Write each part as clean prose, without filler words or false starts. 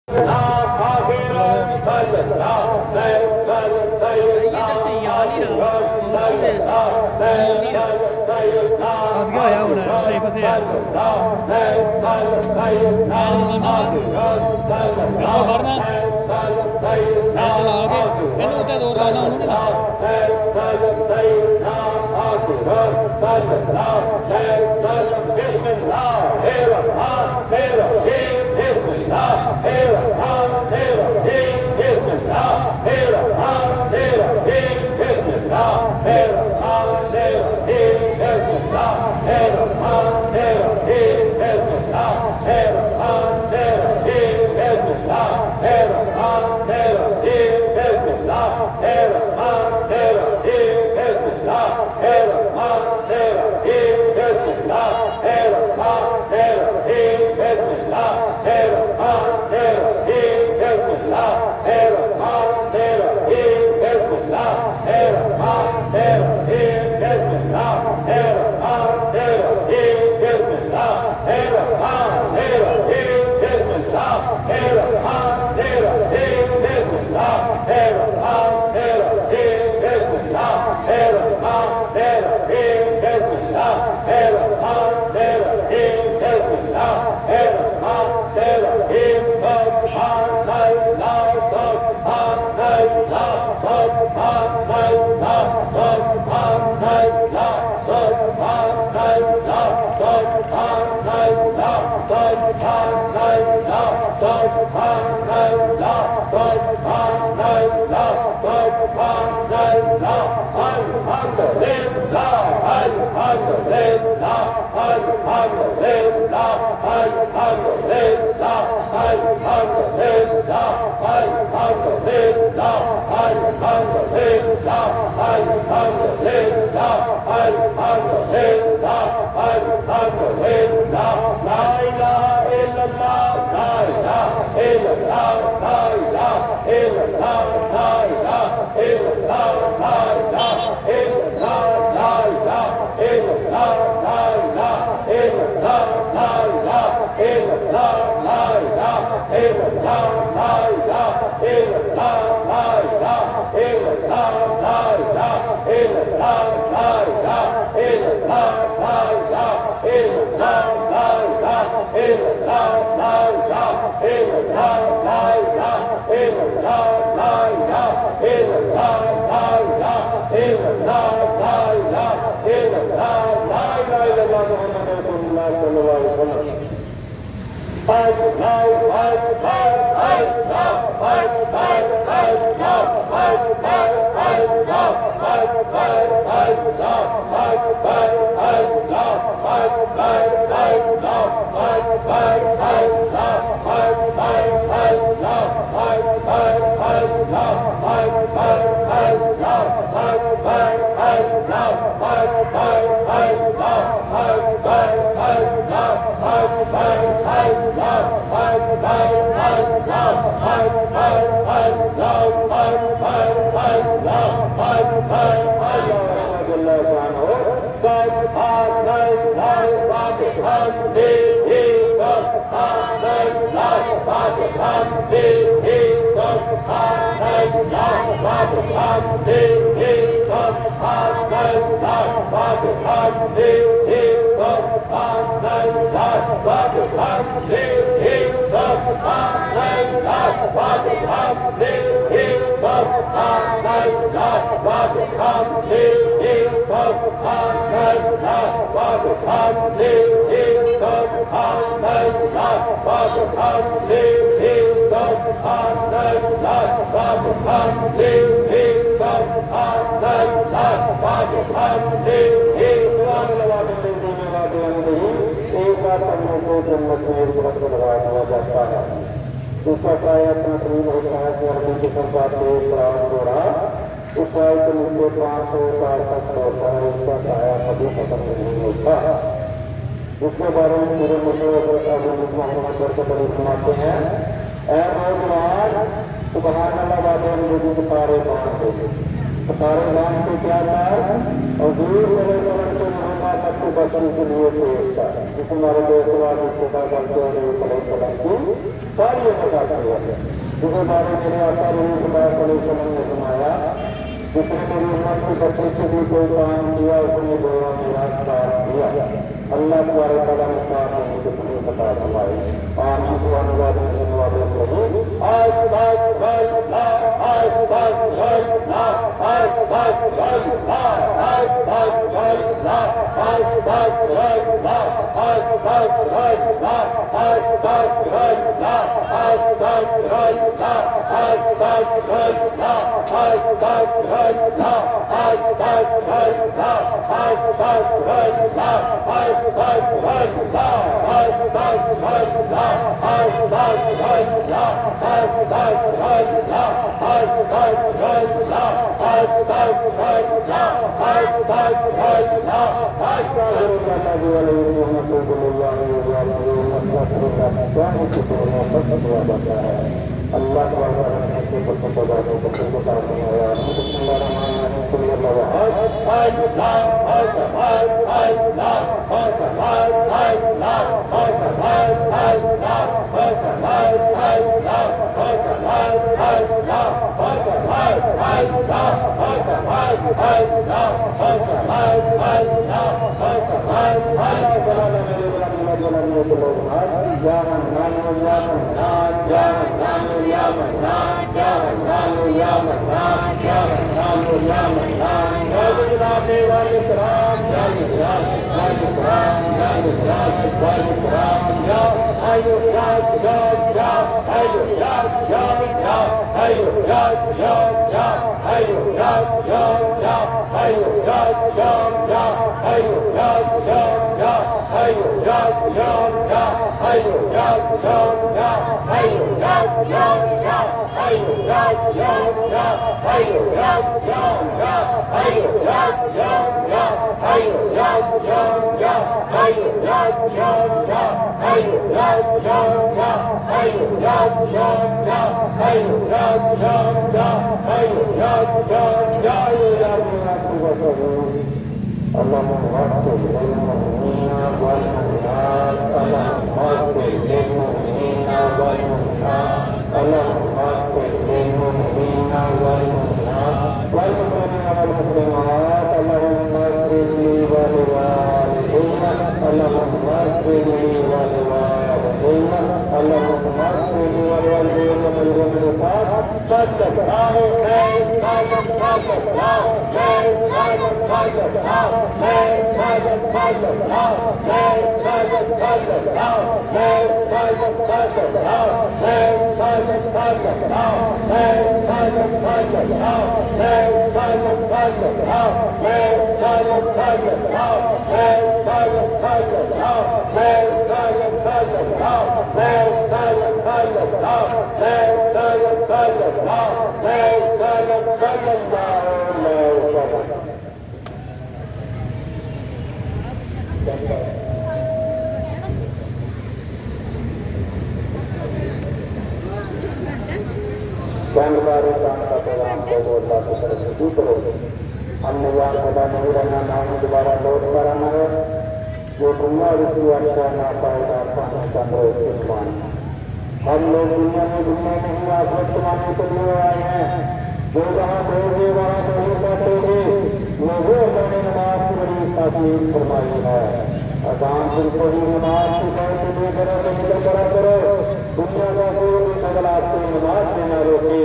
इधर से याद ही रहा फंस गया होया होना सही फंसे भरना ला के ਇਹਨੂੰ ਉੱਤੇ ਦੌਰ ਲਾਣਾ ਉਹਨੂੰ जिसके बारे में मेरे सुनाते हैं सुबहान अल्लाह बातें लोगों के सारे गान हो सारे गान को क्या था और दूर से मोहम्मद तक को बचने के लिए पेश था जिस हमारे देशवाद छोटा करते हैं सारी बताते हैं जिसे बारे मेरे आका ने सुनाया, जिसने मेरी उम्र की बच्चे से भी कोई काम किया उसने गोया मेरा साथ दिया। अल्लाह तुम्हारे कदम साथ नहीं तो तुम्हें पता हमारे आमीन धन्यवाद हमने यहाँ सदा नहीं रहना, ना हमें दोबारा लौट कर आना है। जो दुनिया उसी अच्छा ना पाएगा हम लोग दुनिया में नहीं आफत कमाने के लिए आए हैं। जो जहाँ रहोगे वहाँ नहीं बैठोगे। लोगों ने नमाज की बड़ी ताकीद फरमाई है। अजान सुन ही नमाज की के लिए करो तो निकल करा करो। दुनिया का कोई सगल आपको नमाज से न रोके।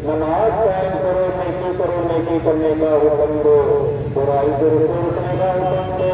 नमाज कायम करो, नेकी करने का हुक्म दो, बुराई से रोकने का हुक्म दो।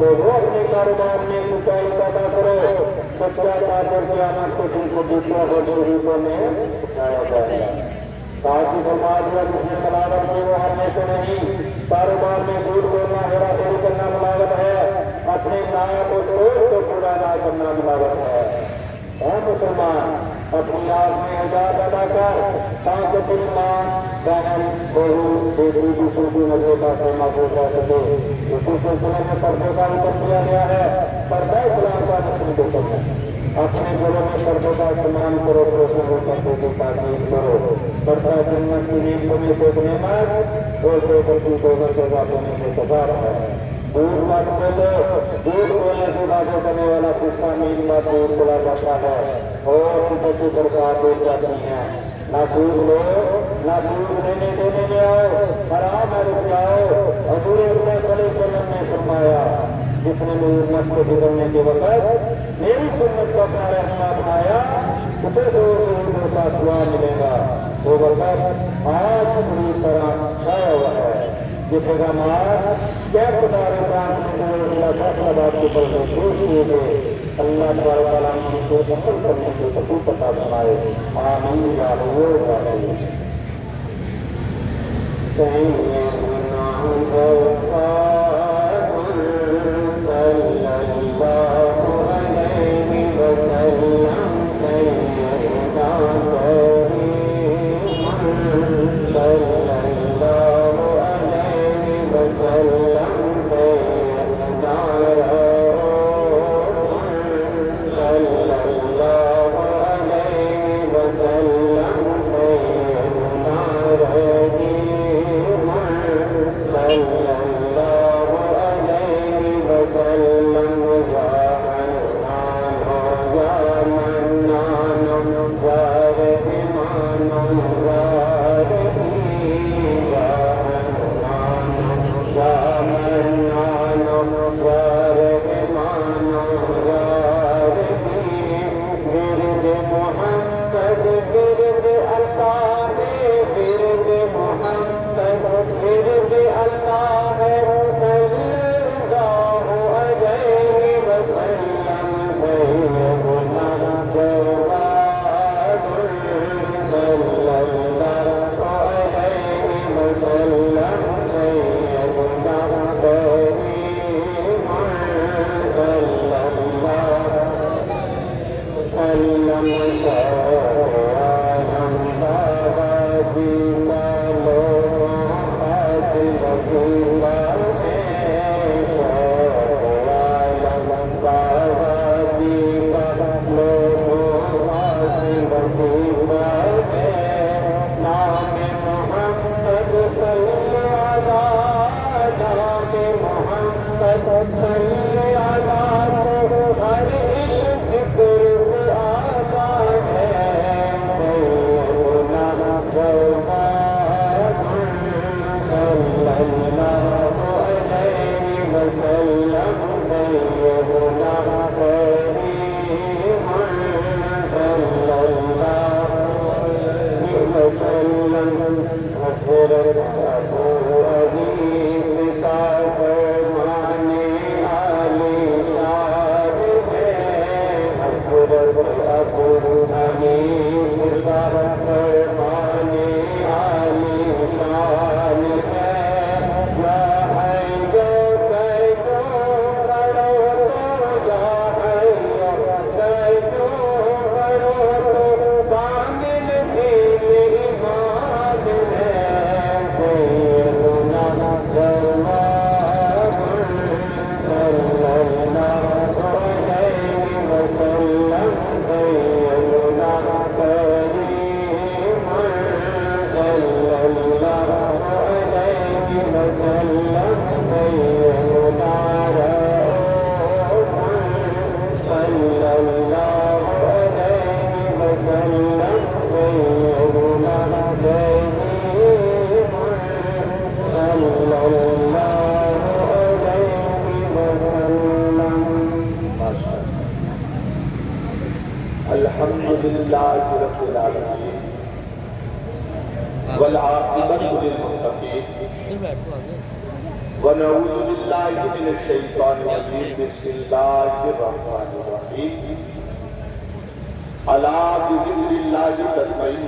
लोगों अपने कारोबार में सच्चाई पैदा करो। सच्चा काकर कियामत के दिन को दूसरों को गरीबों में उठाया जाएगा। साथ ही समाज में जिसमें मिलावट की वो हरने से नहीं। कारोबार में झूठ बोलना, हेराफेरी करना मिलावट है। अपने नायक और दोस्त को पूरा ना करना मिलावट है। मुसलमान अपनी आप में हिजाब अदा कर ताकि तुम मां बहन बहू बेटी दूसरों की नजरों से महफूज रह सके। इसी सिलसिले में पर्दे का हुक्म दिया गया है। पर्दा इस्लाम का मुस्लिम हुक्म है। अपने घरों में पर्दे का इस्तेमाल करो, दूसरों को पर्दे की ताकीद करो। पर्दा जन्नत की नींद में से नेमत, दो से बच्ची दोनों के बातों में से सजा रहा है। दूध मत बोलो, दूध बोलने से बातें करने वाला कुत्ता मीन मत दूध बोला जाता है और बच्चे प्रकार दूध जाती है। ना दूध लो, ना दूध लेने देने में आओ, हराम है रुक जाओ। हजूर सल्लल्लाहु ने फरमाया, जिसने मेरी उम्मत को बिगड़ने के वक्त मेरी सुन्नत को अपना रहना बनाया, उसे दूध का स्वाद मिलेगा। वो वक्त आज पूरी तरह छाया हुआ है। जिसे क्या खुदा बात के ऊपर महसूस हुए थे, अल्लाह तआला को सफल करने के सबूत पता बनाए। आमीन या अल्हम्दुलिल्लाह रब्बिल आलमीन वल आक़िबतु लिल मुत्तक़ीन व नऊज़ु बिल्लाहि मिनश शैतानिर रजीम बिस्मिल्लाहिर रहमानिर रहीम अला बिज़िक्रिल्लाहि तत्मइन्नुल